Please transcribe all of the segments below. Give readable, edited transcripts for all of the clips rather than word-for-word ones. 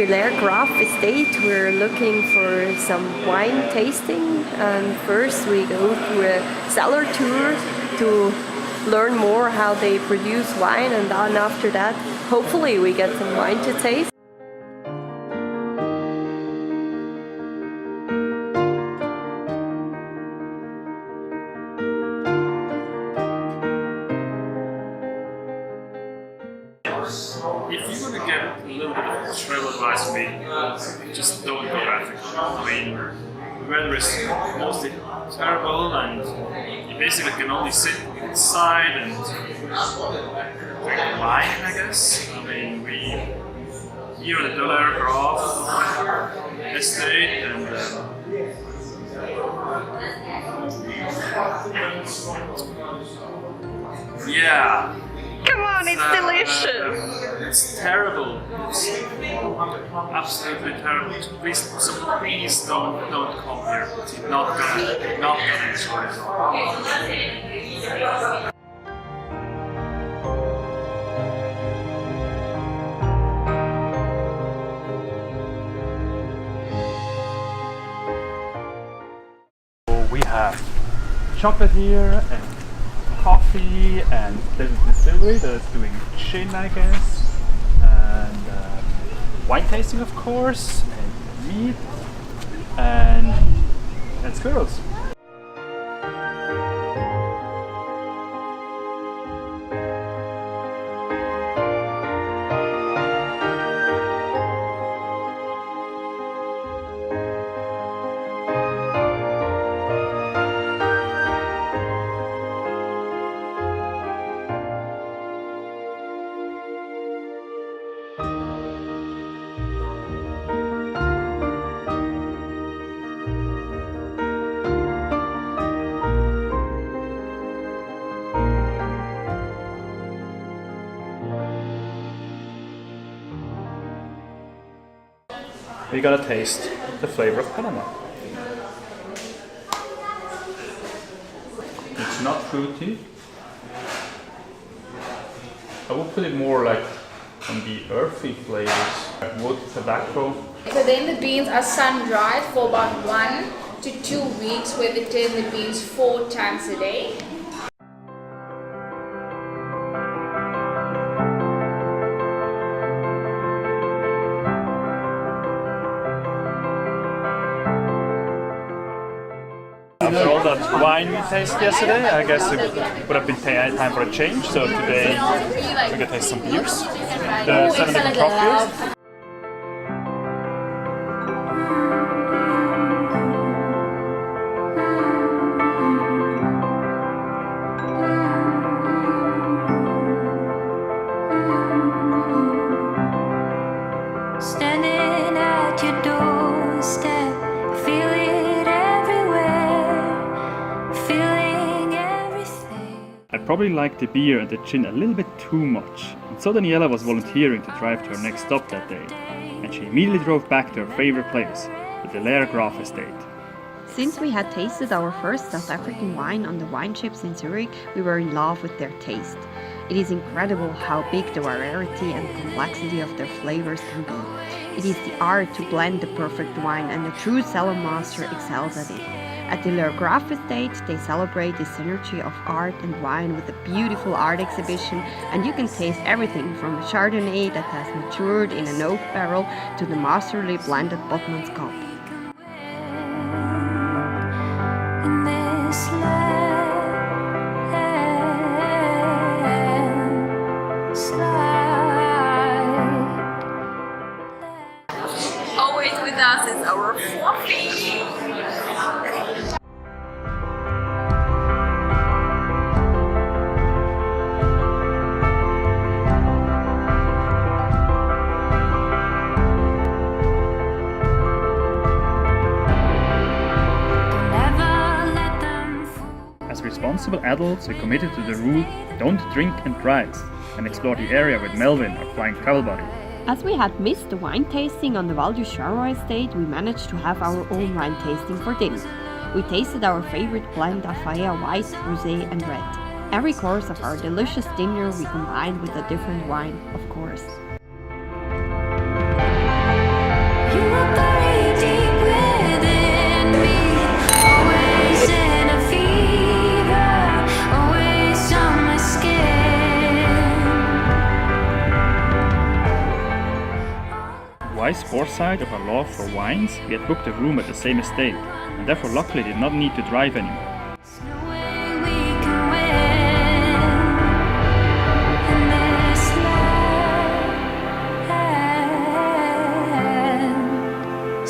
Delaire Graff Estate. We're looking for some wine tasting, and first we go through a cellar tour to learn more how they produce wine, and then after that hopefully we get some wine to taste. If you want to get a little bit of travel advice from me, just don't go Africa. I mean, the weather is mostly terrible, and you basically can only sit inside and drink wine, I guess. I mean, we here at the Delaire Graff Estate, and yeah. Come on, it's delicious! It's terrible. It's absolutely terrible. Please don't come here. It's not gonna enjoy it. We have chocolate here and coffee, and there's a distillery that is doing gin, I guess, and wine tasting, of course, and meat, and squirrels. We gotta taste the flavor of Panama. It's not fruity. I would put it more like on the earthy flavors, like wood, tobacco. So then the beans are sun-dried for about 1 to 2 weeks, where they turn the beans 4 times a day. After all that wine we tasted yesterday, I guess it would have been time for a change. So today we're gonna taste some beers. The 7 different craft beers. Standing at your doorstep, feel it everywhere, feeling everything. I probably liked the beer and the gin a little bit too much, and so Daniela was volunteering to drive to her next stop that day, and she immediately drove back to her favorite place, the Delaire Graff Estate. Since we had tasted our first South African wine on the wine ships in Zurich, we were in love with their taste. It is incredible how big the variety and complexity of their flavors can be. It is the art to blend the perfect wine, and a true cellar master excels at it. At the Delaire Graff Estate, they celebrate the synergy of art and wine with a beautiful art exhibition, and you can taste everything from a Chardonnay that has matured in an oak barrel to the masterly blended Botman's cup. In this land, slide. Always with us is our coffee. As responsible adults, we committed to the rule, don't drink and drive, and explore the area with Melvin, our flying travel buddy. As we had missed the wine tasting on the Val du Charrois estate, we managed to have our own wine tasting for dinner. We tasted our favorite blend of Faya white, rosé and red. Every course of our delicious dinner we combined with a different wine, of course. vice side of our love for wines, we had booked a room at the same estate, and therefore luckily did not need to drive anymore. There's no way we can win in this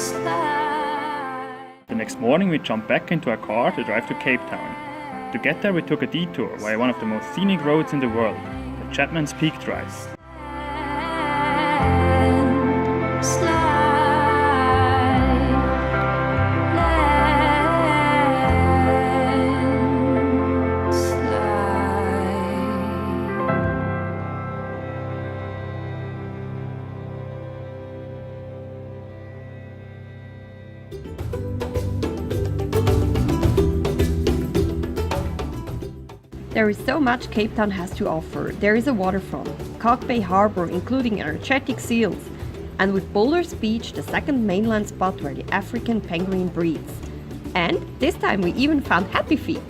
landslide. The next morning we jumped back into our car to drive to Cape Town. To get there we took a detour via one of the most scenic roads in the world, the Chapman's Peak Drive. There is so much Cape Town has to offer. There is a waterfront, Kalk Bay Harbor including energetic seals, and with Boulder's beach the second mainland spot where the African penguin breeds. And this time we even found Happy Feet.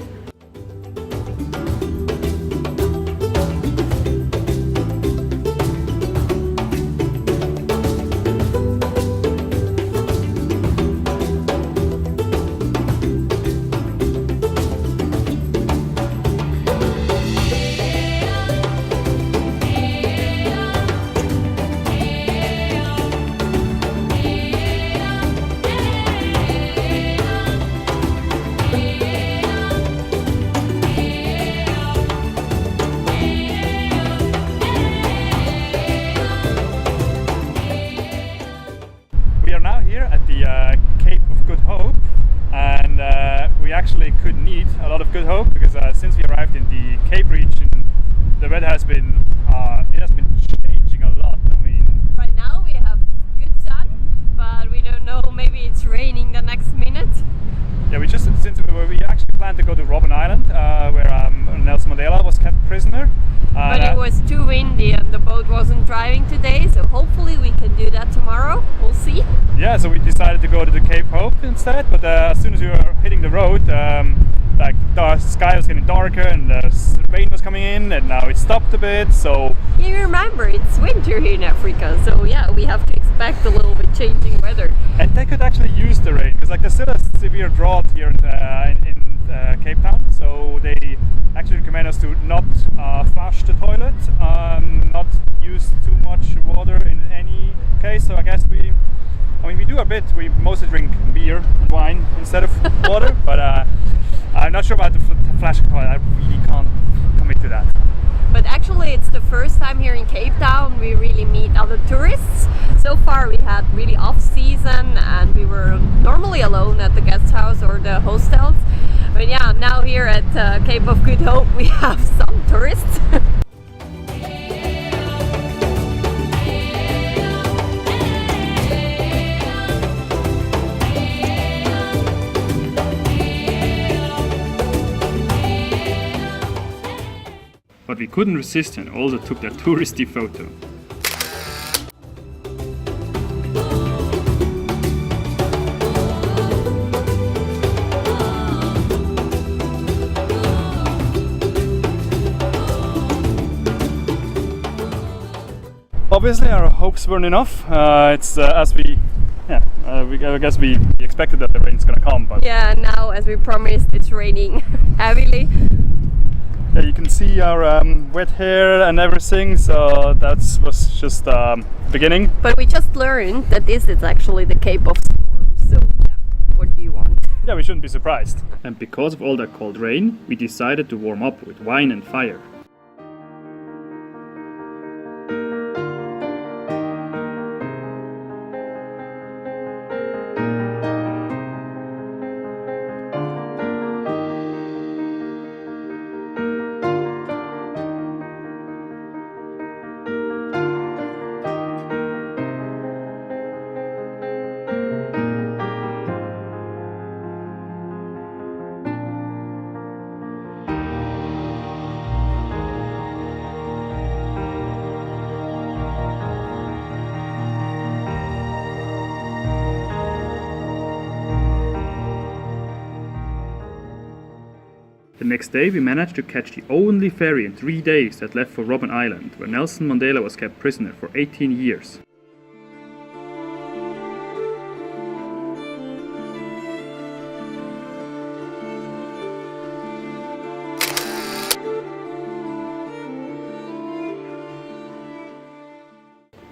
Actually could need a lot of good hope because since we arrived in the Cape region, the weather has been changing a lot. I mean, right now we have good sun, but we don't know, maybe it's raining the next minute. Yeah, we actually planned to go to Robben Island, where Nelson Mandela was kept prisoner. But it was too windy and the boat wasn't driving today, so hopefully we can do that tomorrow. We'll see. Yeah, so we decided to go to the Cape Hope instead, but as soon as we were hitting the road, the sky was getting darker and the rain was coming in, and now it stopped a bit, so... Yeah, you remember, it's winter here in Africa, so yeah, we have to expect a little bit changing weather. And they could actually use the rain, because there's still a severe drought here in Cape Town, so they actually recommend us to not flush the toilet, not use too much water in any case, so I guess we do a bit. We mostly drink beer and wine instead of water, but I'm not sure about the flash toilet. I really can't commit to that. But actually it's the first time here in Cape Town we really meet other tourists. So far we had really off season and we were normally alone at the guest house or the hostels. But yeah, now here at Cape of Good Hope we have some tourists. But we couldn't resist and also took that touristy photo. Obviously our hopes weren't enough. I guess we expected that the rain's gonna come, but... Yeah, now as we promised it's raining heavily. Yeah, you can see our wet hair and everything, so that was just the beginning. But we just learned that this is actually the Cape of Storms, so yeah, what do you want? Yeah, we shouldn't be surprised. And because of all that cold rain, we decided to warm up with wine and fire. The next day we managed to catch the only ferry in 3 days that left for Robben Island, where Nelson Mandela was kept prisoner for 18 years.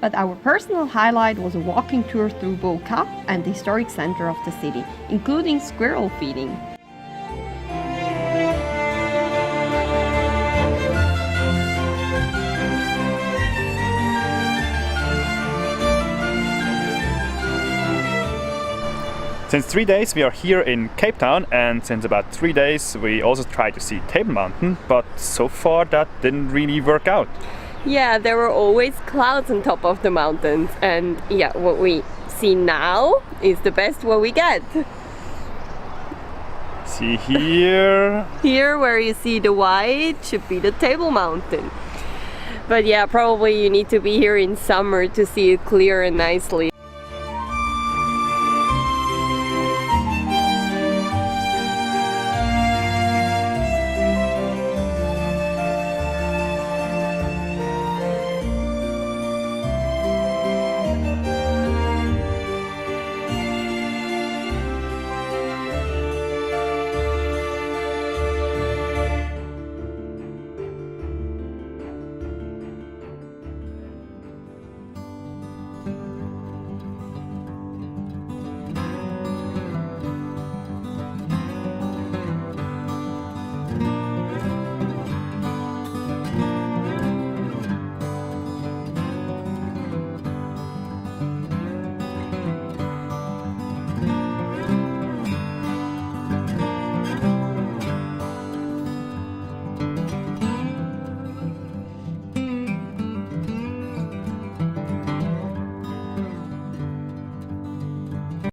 but our personal highlight was a walking tour through Boulder and the historic center of the city, including squirrel feeding. Since 3 days we are here in Cape Town, and since about 3 days we also tried to see Table Mountain, but so far that didn't really work out. Yeah, there were always clouds on top of the mountains, and yeah, what we see now is the best what we get. See here. Here where you see the white should be the Table Mountain. But yeah, probably you need to be here in summer to see it clear and nicely.